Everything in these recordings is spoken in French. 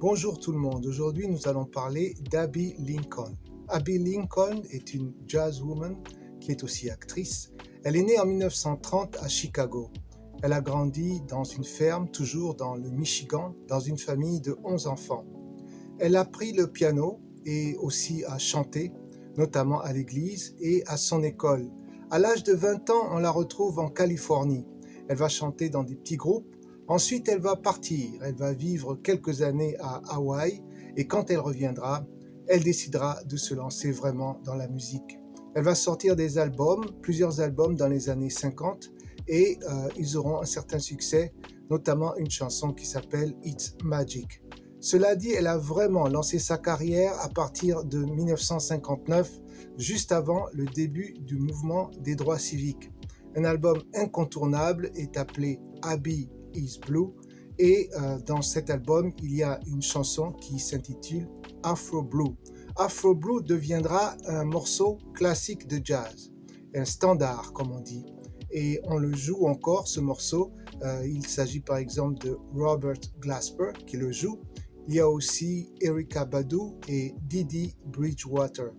Bonjour tout le monde, aujourd'hui nous allons parler d'Abby Lincoln. Abby Lincoln est une jazzwoman qui est aussi actrice. Elle est née en 1930 à Chicago. Elle a grandi dans une ferme, toujours dans le Michigan, dans une famille de 11 enfants. Elle a appris le piano et aussi à chanter, notamment à l'église et à son école. À l'âge de 20 ans, on la retrouve en Californie. Elle va chanter dans des petits groupes. Ensuite, elle va partir. Elle va vivre quelques années à Hawaï et quand elle reviendra, elle décidera de se lancer vraiment dans la musique. Elle va sortir des albums, plusieurs albums dans les années 50 et ils auront un certain succès, notamment une chanson qui s'appelle It's Magic. Cela dit, elle a vraiment lancé sa carrière à partir de 1959, juste avant le début du mouvement des droits civiques. Un album incontournable est appelé Abby is Blue et dans cet album, il y a une chanson qui s'intitule Afro Blue. Afro Blue deviendra un morceau classique de jazz, un standard comme on dit. Et on le joue encore, ce morceau. Il s'agit par exemple de Robert Glasper qui le joue. Il y a aussi Erykah Badu et Dee Bridgewater.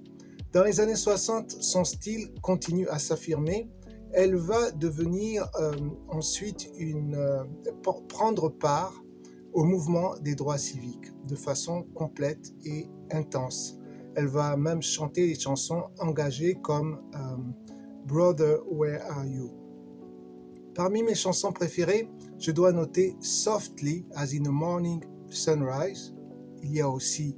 Dans les années 60, son style continue à s'affirmer. Elle va devenir ensuite prendre part au mouvement des droits civiques de façon complète et intense. Elle va même chanter des chansons engagées comme Brother, Where Are You? Parmi mes chansons préférées, je dois noter Softly as in the Morning Sunrise. Il y a aussi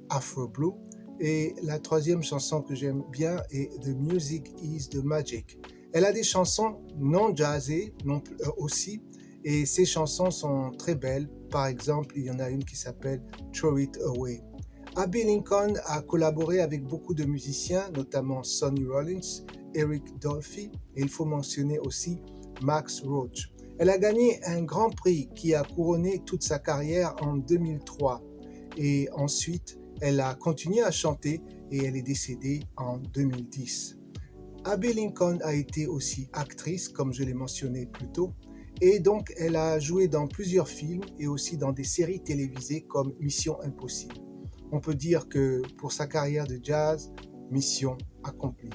Afro Blue. Et la troisième chanson que j'aime bien est The Music is the Magic. Elle a des chansons non jazzées aussi. Et ces chansons sont très belles. Par exemple, il y en a une qui s'appelle Throw It Away. Abby Lincoln a collaboré avec beaucoup de musiciens, notamment Sonny Rollins, Eric Dolphy. Et il faut mentionner aussi Max Roach. Elle a gagné un grand prix qui a couronné toute sa carrière en 2003 et ensuite elle a continué à chanter et elle est décédée en 2010. Abby Lincoln a été aussi actrice comme je l'ai mentionné plus tôt et donc elle a joué dans plusieurs films et aussi dans des séries télévisées comme Mission Impossible. On peut dire que pour sa carrière de jazz, mission accomplie.